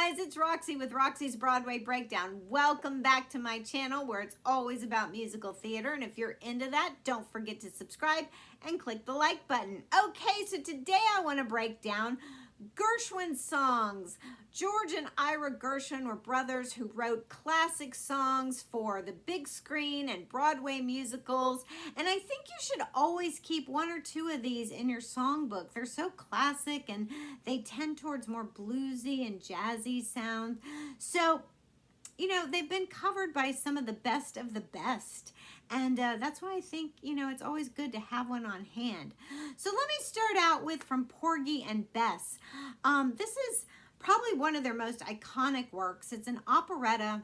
guys, it's Roxie with Roxie's Broadway Breakdown. Welcome back to my channel where it's always about musical theater. And if you're into that, don't forget to subscribe and click the like button. Okay, so today I want to break down Gershwin songs. George and Ira Gershwin were brothers who wrote classic songs for the big screen and Broadway musicals. And I think you should always keep one or two of these in your songbook. They're so classic and they tend towards more bluesy and jazzy sound. So, you know, they've been covered by some of the best of the best. And that's why I think, you know, it's always good to have one on hand. So let me start out with from Porgy and Bess. This is probably one of their most iconic works. It's an operetta,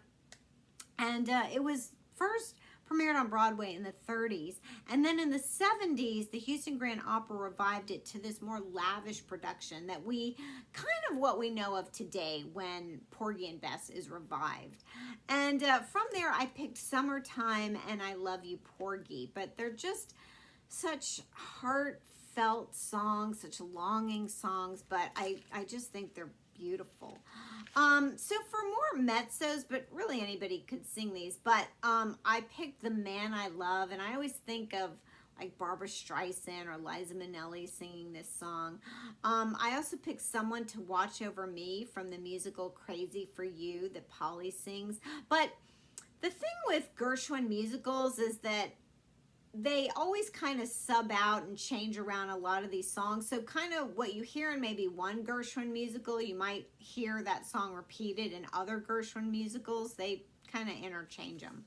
and it was first premiered on Broadway in the 30s. And then in the 70s, the Houston Grand Opera revived it to this more lavish production that we, kind of what we know of today when Porgy and Bess is revived. And from there, I picked Summertime and I Love You, Porgy. But they're just such heartfelt songs, such longing songs, but I just think they're beautiful. So for more mezzos, but really anybody could sing these, but I picked The Man I Love, and I always think of like Barbara Streisand or Liza Minnelli singing this song. I also picked Someone to Watch Over Me from the musical Crazy for You that Polly sings. But the thing with Gershwin musicals is that they always kind of sub out and change around a lot of these songs. So kind of what you hear in maybe one Gershwin musical, you might hear that song repeated in other Gershwin musicals. They kind of interchange them.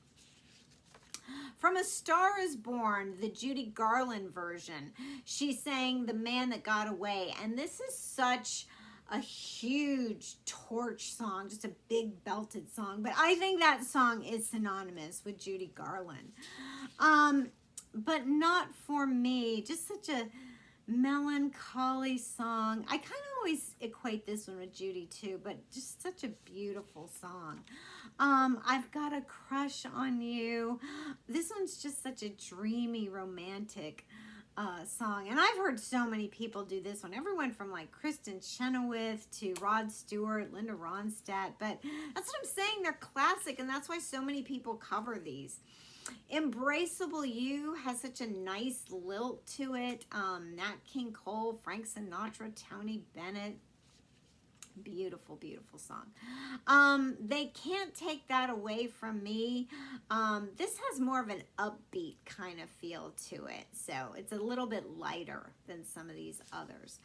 From A Star Is Born, the Judy Garland version, she sang The Man That Got Away. And this is such a huge torch song, just a big belted song. But I think that song is synonymous with Judy Garland. But not for me. Just such a melancholy song. I kind of always equate this one with Judy too, but just such a beautiful song. I've Got a Crush on You. This one's just such a dreamy, romantic song. And I've heard so many people do this one. Everyone from like Kristen Chenoweth to Rod Stewart, Linda Ronstadt. But that's what I'm saying. They're classic, and that's why so many people cover these. Embraceable You has such a nice lilt to it. Nat King Cole, Frank Sinatra, Tony Bennett. Beautiful, beautiful song. They Can't Take That Away From Me. This has more of an upbeat kind of feel to it. So it's a little bit lighter than some of these others.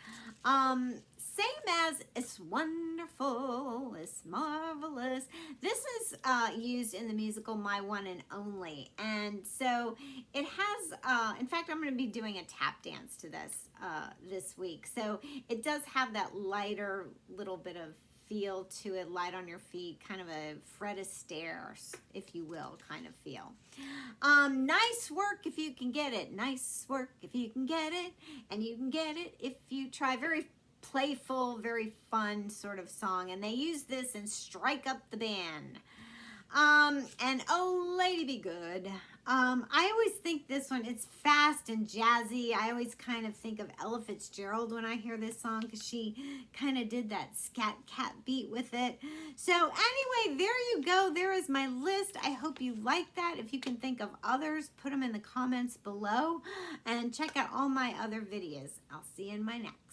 Same as It's Wonderful, It's Marvelous. This is used in the musical My One and Only. And so it has, in fact, I'm going to be doing a tap dance to this this week. So it does have that lighter little bit of feel to it, light on your feet, kind of a Fred Astaire, if you will, kind of feel. Nice Work If You Can Get It. Nice work if you can get it, and you can get it if you try. Very playful, very fun sort of song, and they use this in Strike Up the Band. And Oh Lady Be Good. I always think this one, it's fast and jazzy. I always kind of think of Ella Fitzgerald when I hear this song because she kind of did that scat cat beat with it. So anyway, there you go. There is my list. I hope you like that. If you can think of others, put them in the comments below and check out all my other videos. I'll see you in my next.